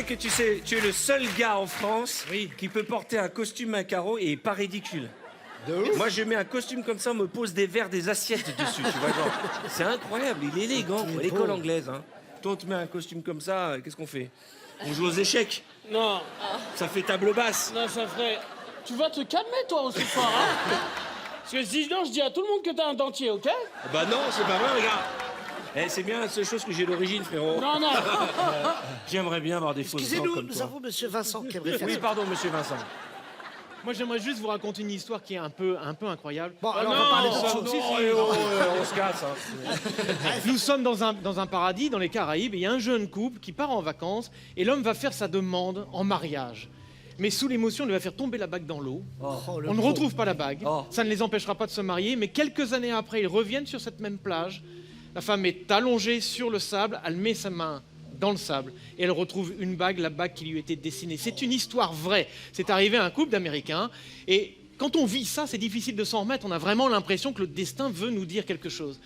Tu es le seul gars en France qui peut porter un costume à carreaux et pas ridicule. Moi, je mets un costume comme ça, on me pose des verres, des assiettes dessus, tu vois, genre. C'est incroyable, il est élégant, quoi, l'école anglaise, hein. Toi, on te met un costume comme ça, qu'est-ce qu'on fait? On joue aux échecs. Non. Ça fait table basse. Non, ça ferait... Tu vas te calmer, toi, ce soir, hein? Parce que sinon, je dis à tout le monde que t'as un dentier, ok? Bah non, c'est pas vrai, regarde. Eh, c'est bien la seule chose que j'ai d'origine, frérot. Non, non. J'aimerais bien avoir des fausses dents Excusez-nous, comme nous toi. avons monsieur Vincent qui aimerait faire Oui, ça. pardon, monsieur Vincent. Moi, j'aimerais juste vous raconter une histoire qui est un peu incroyable. Bon, alors non, on va parler ça, d'autre non, chose. Si, si, On se casse, hein. Nous sommes dans un paradis, dans les Caraïbes, et il y a un jeune couple qui part en vacances, et l'homme va faire sa demande en mariage. Mais sous l'émotion, il va faire tomber la bague dans l'eau. Oh, le On ne pauvre. retrouve pas la bague. Oh. Ça ne les empêchera pas de se marier, mais quelques années après, ils reviennent sur cette même plage. La femme est allongée sur le sable, elle met sa main dans le sable et elle retrouve une bague, la bague qui lui était destinée. C'est une histoire vraie. C'est arrivé à un couple d'Américains et quand on vit ça, c'est difficile de s'en remettre. On a vraiment l'impression que le destin veut nous dire quelque chose.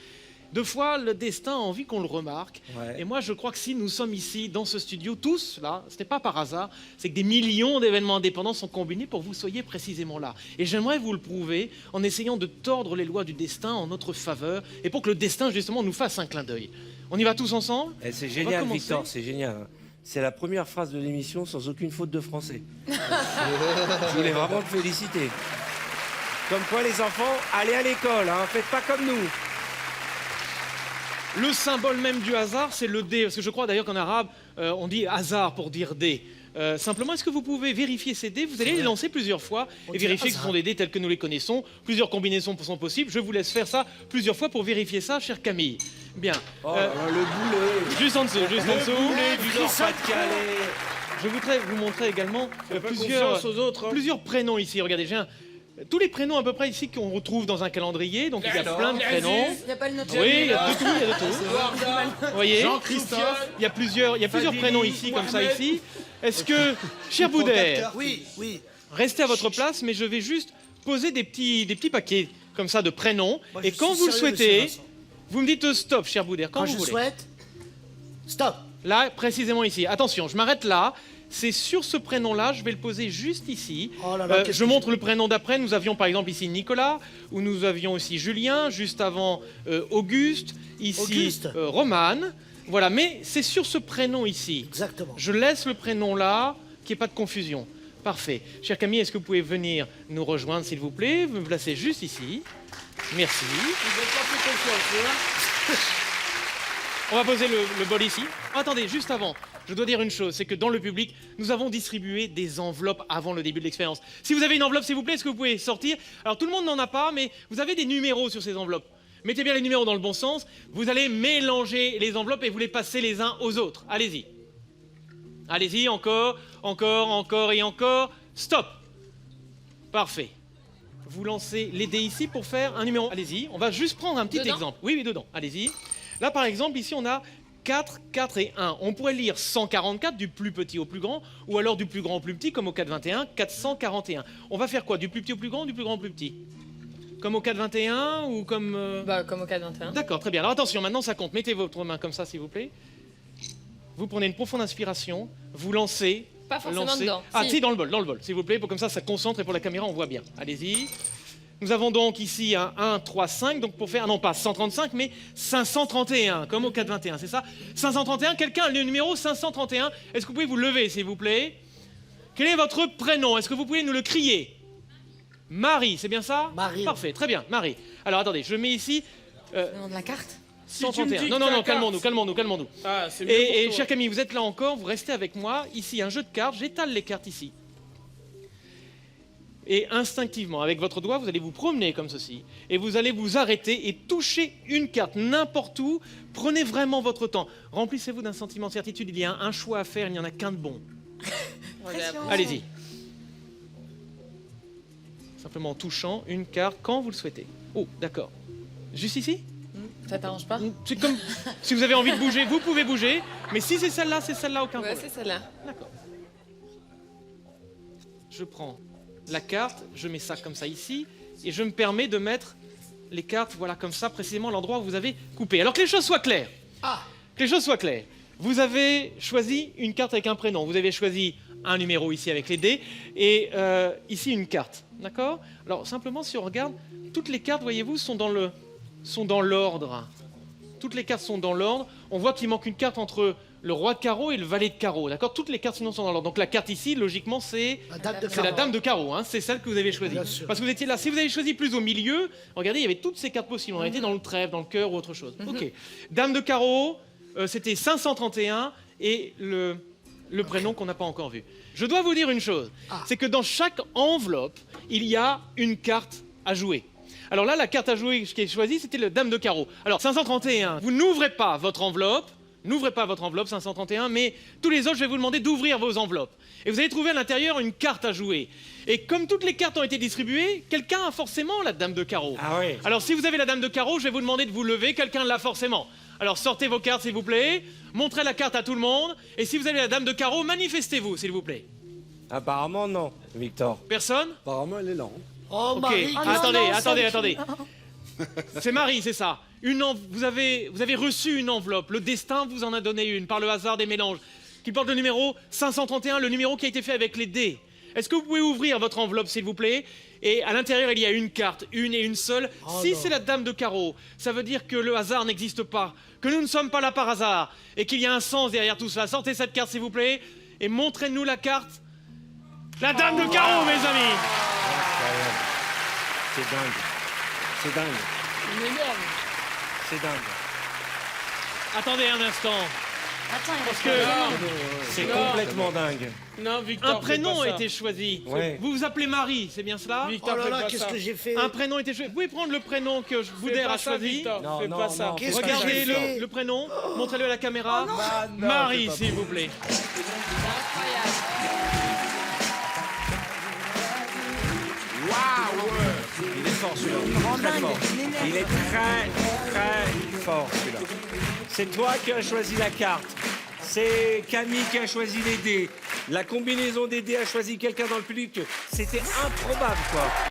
Deux fois, le destin a envie qu'on le remarque. Ouais. Et moi, je crois que si nous sommes ici, dans ce studio, tous, là, ce n'est pas par hasard, c'est que des millions d'événements indépendants sont combinés pour que vous soyez précisément là. Et j'aimerais vous le prouver en essayant de tordre les lois du destin en notre faveur et pour que le destin, justement, nous fasse un clin d'œil. On y va tous ensemble? Eh, c'est On va génial, commencer. Victor, c'est génial. Hein. C'est la première phrase de l'émission sans aucune faute de français. Je voulais vraiment te féliciter. Comme quoi, les enfants, allez à l'école, hein, faites pas comme nous. Le symbole même du hasard, c'est le dé. Parce que je crois d'ailleurs qu'en arabe, on dit hasard pour dire dé. Simplement, est-ce que vous pouvez vérifier ces dés? Vous allez les lancer plusieurs fois et dit vérifier que ce hasard. sont des dés tels que nous les connaissons. Plusieurs combinaisons sont possibles. Je vous laisse faire ça plusieurs fois pour vérifier ça, chère Camille. Bien. Oh là là, le boulet. Juste en dessous, juste en dessous. Boulet du Nord-Pas-de-Calais. Je voudrais vous montrer également pas plusieurs, confiance aux autres, hein. plusieurs prénoms ici. Regardez, j'ai tous les prénoms à peu près ici qu'on retrouve dans un calendrier. Donc il y a plein de prénoms. Il n'y a pas le nôtre. Oui, il y a de tout, il y a de tout. Vous voyez, Jean-Christophe. il y a plusieurs Fadili, prénoms ici, comme ça, Mohamed. ici. Est-ce que, cher Boudère, Oui, oui. restez à votre place, mais je vais juste poser des petits paquets, comme ça, de prénoms. Moi, je Et quand suis vous le sérieux, monsieur souhaitez, Vincent. vous me dites stop, cher Boudère, quand Quand vous je voulez. souhaite. Stop. Là, précisément ici. Attention, je m'arrête là. C'est sur ce prénom-là, je vais le poser juste ici. Oh là là, qu'est-ce je que montre le prénom d'après. Nous avions par exemple ici Nicolas, ou nous avions aussi Julien, juste avant Auguste, ici Auguste. Romane. Voilà, mais c'est sur ce prénom ici. Exactement. Je laisse le prénom là, qu'il n'y ait pas de confusion. Parfait. Chère Camille, est-ce que vous pouvez venir nous rejoindre, s'il vous plaît? Vous me placez juste ici. Merci. Vous êtes pas fait confiance, hein? On va poser le bol ici. Attendez, juste avant, je dois dire une chose, c'est que dans le public, nous avons distribué des enveloppes avant le début de l'expérience. Si vous avez une enveloppe, s'il vous plaît, est-ce que vous pouvez sortir? Alors tout le monde n'en a pas, mais vous avez des numéros sur ces enveloppes. Mettez bien les numéros dans le bon sens. Vous allez mélanger les enveloppes et vous les passez les uns aux autres. Allez-y. Allez-y, encore, encore, encore et encore. Stop. Parfait. Vous lancez les dés ici pour faire un numéro. Allez-y, on va juste prendre un petit Dedans? exemple. Oui, oui, dedans. Allez-y. Là, par exemple, ici, on a 4, 4 et 1. On pourrait lire 144 du plus petit au plus grand, ou alors du plus grand au plus petit, comme au 421, 441. On va faire quoi? Du plus petit au plus grand ou du plus grand au plus petit? Comme au 421 ou comme... Bah, comme au cas 21. D'accord, très bien. Alors attention, maintenant ça compte. Mettez votre main comme ça, s'il vous plaît. Vous prenez une profonde inspiration, vous lancez. Pas forcément lancez. dedans. Ah, Si. si, dans le bol, s'il vous plaît, pour comme ça concentre et pour la caméra, on voit bien. Allez-y. Nous avons donc ici un 1, 3, 5, donc pour faire, non pas 135, mais 531, comme au 421, c'est ça? 531, quelqu'un a le numéro 531? Est-ce que vous pouvez vous lever, s'il vous plaît? Quel est votre prénom? Est-ce que vous pouvez nous le crier? Marie, c'est bien ça? Marie. Parfait, très bien, Marie. Alors attendez, je mets ici Le nom de la carte. tu me 131. dis Non, que non, ta non, carte- calmons-nous. Ah, c'est mieux Et pour chère toi. Camille, vous êtes là encore, vous restez avec moi. Ici, un jeu de cartes, j'étale les cartes ici. Et instinctivement, avec votre doigt, vous allez vous promener comme ceci. Et vous allez vous arrêter et toucher une carte n'importe où. Prenez vraiment votre temps. Remplissez-vous d'un sentiment de certitude. Il y a un choix à faire, il n'y en a qu'un de bon. Allez-y. Simplement en touchant une carte quand vous le souhaitez. Oh, d'accord. Juste ici? Ça t'arrange pas? C'est comme si vous avez envie de bouger, vous pouvez bouger. Mais si c'est celle-là, aucun Ouais, problème. c'est celle-là. D'accord. Je prends la carte, je mets ça comme ça ici, et je me permets de mettre les cartes, voilà, comme ça, précisément à l'endroit où vous avez coupé. Alors que les choses soient claires. Ah. Que les choses soient claires. Vous avez choisi une carte avec un prénom. Vous avez choisi un numéro ici avec les dés et ici une carte. D'accord? Alors simplement, si on regarde, toutes les cartes, voyez-vous, sont dans l'ordre. Toutes les cartes sont dans l'ordre. On voit qu'il manque une carte entre le roi de carreau et le valet de carreau. D'accord? Toutes les cartes sinon sont dans l'ordre. Donc la carte ici, logiquement, c'est la dame de carreau. Hein. C'est celle que vous avez choisie. Parce que vous étiez là. Si vous avez choisi plus au milieu, regardez, il y avait toutes ces cartes possibles. On était dans le trèfle, dans le cœur ou autre chose. Ok. Dame de carreau, c'était 531 et le prénom qu'on n'a pas encore vu. Je dois vous dire une chose. C'est que dans chaque enveloppe, il y a une carte à jouer. Alors là, la carte à jouer qui est choisie, c'était le dame de carreau. Alors 531, vous n'ouvrez pas votre enveloppe. N'ouvrez pas votre enveloppe 531, mais tous les autres, je vais vous demander d'ouvrir vos enveloppes. Et vous allez trouver à l'intérieur une carte à jouer. Et comme toutes les cartes ont été distribuées, quelqu'un a forcément la dame de carreau. Ah oui. Alors si vous avez la dame de carreau, je vais vous demander de vous lever, quelqu'un l'a forcément. Alors sortez vos cartes s'il vous plaît, montrez la carte à tout le monde, et si vous avez la dame de carreau, manifestez-vous s'il vous plaît. Apparemment, non, Victor. Personne? Apparemment, elle est là. Oh, Ok, Marie, attendez. C'est Marie, c'est ça. Vous avez reçu une enveloppe. Le destin vous en a donné une par le hasard des mélanges qui porte le numéro 531, le numéro qui a été fait avec les dés. Est-ce que vous pouvez ouvrir votre enveloppe, s'il vous plaît? Et à l'intérieur, il y a une carte, une et une seule. Si c'est la dame de carreau, ça veut dire que le hasard n'existe pas, que nous ne sommes pas là par hasard et qu'il y a un sens derrière tout cela. Sortez cette carte, s'il vous plaît, et montrez-nous la carte. La dame de carreau, mes amis. C'est dingue. C'est dingue. Une énorme. C'est dingue. Attendez un instant. Attends, il Parce reste que C'est Non. complètement dingue. Non, Victor. un fais prénom pas a ça. été choisi. Ouais. Vous vous appelez Marie, c'est bien cela? Victor, Oh là fais là, pas qu'est-ce ça. que j'ai fait? Un prénom a été choisi. Vous pouvez prendre le prénom que Fais Boudère pas a ça, choisi. Victor. Non, Fais non, pas non. ça. Qu'est-ce que Regardez j'ai fait? le prénom, montrez-le à la caméra. Marie, s'il vous plaît. Il est fort celui-là. Très fort. Il est très fort celui-là. C'est toi qui as choisi la carte. C'est Camille qui a choisi les dés. La combinaison des dés a choisi quelqu'un dans le public. C'était improbable, quoi.